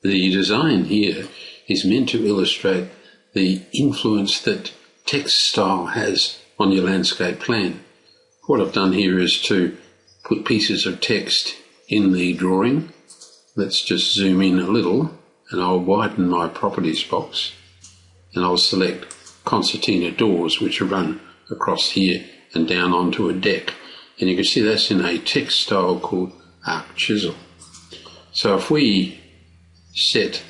The design here is meant to illustrate the influence that text style has on your landscape plan. What I've done here is to put pieces of text in the drawing. Let's just zoom in a little, and I'll widen my properties box, and I'll select concertina doors, which are run across here and down onto a deck. And you can see that's in a text style called Arc Chisel. So if we set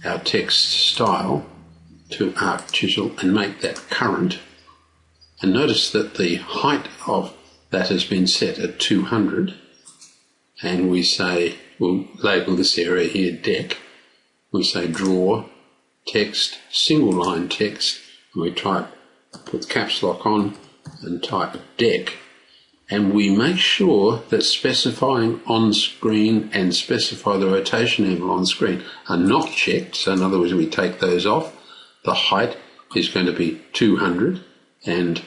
our text style to Arc Chisel and make that current, and notice that the height of that has been set at 200, and we say, we'll label this area here deck, we say draw text, single line text, and we type, put caps lock on and type deck, and we make sure that specifying on screen and specify the rotation angle on screen are not checked. So in other words, we take those off. The height is going to be 200, and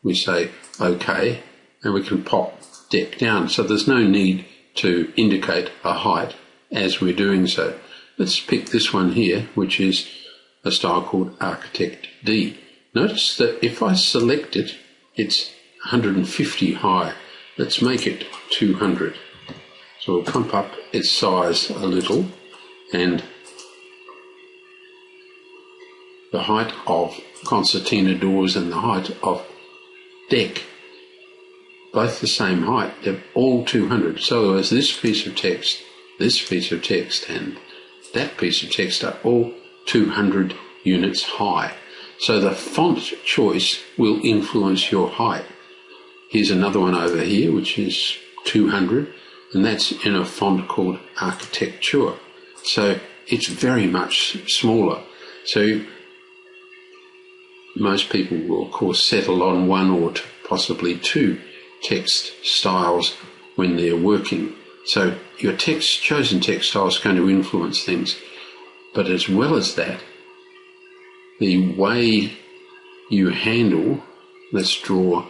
we say OK, and we can pop deck down. So there's no need to indicate a height as we're doing so. Let's pick this one here, which is a style called Architect D. Notice that if I select it, it's 150 high. Let's make it 200. So we'll pump up its size a little, and the height of concertina doors and the height of deck, both the same height, they're all 200. So as this piece of text, and that piece of text are all 200 units high. So the font choice will influence your height. Here's another one over here, which is 200, and that's in a font called Architecture. So it's very much smaller. So most people will, of course, settle on one or possibly two text styles when they're working. So your chosen text style is going to influence things. But as well as that, the way you handle, let's draw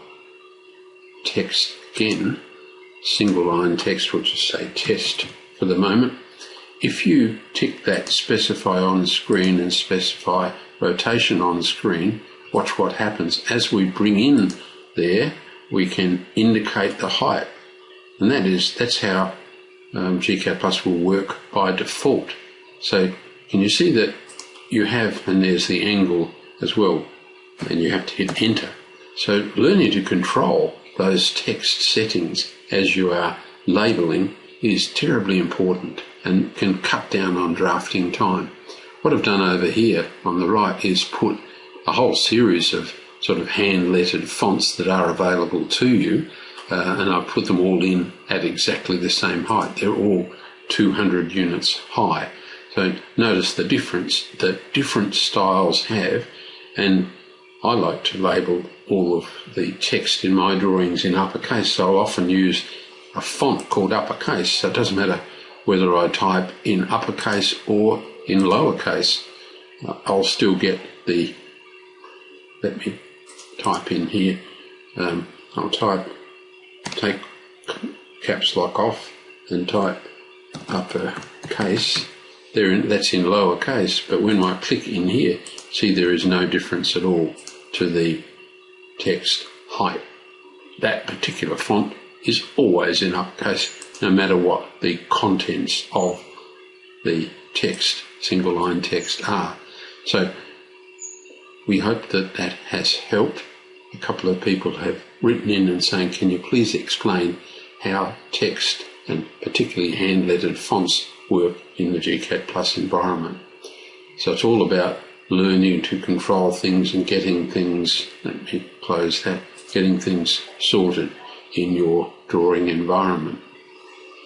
text again, single line text, we'll just say test for the moment. If you tick that specify on screen and specify rotation on screen, watch what happens. As we bring in there, we can indicate the height. And that's how gCADPlus will work by default. So can you see that you have, and there's the angle as well, and you have to hit enter. So learning to control those text settings as you are labeling is terribly important and can cut down on drafting time. What I've done over here on the right is put a whole series of sort of hand-lettered fonts that are available to you, and I've put them all in at exactly the same height. They're all 200 units high. So notice the difference that different styles have, and I like to label all of the text in my drawings in uppercase, so I often use a font called uppercase, so it doesn't matter whether I type in uppercase or in lowercase, I'll still get the, let me type in here, I'll take caps lock off and type uppercase. That's in lowercase, but when I click in here, see there is no difference at all to the text height. That particular font is always in uppercase, no matter what the contents of the text, single line text are. So we hope that that has helped. A couple of people have written in and saying, can you please explain how text and particularly hand-lettered fonts work in the gCADPlus environment. So it's all about learning to control things and getting things, let me close that, getting things sorted in your drawing environment.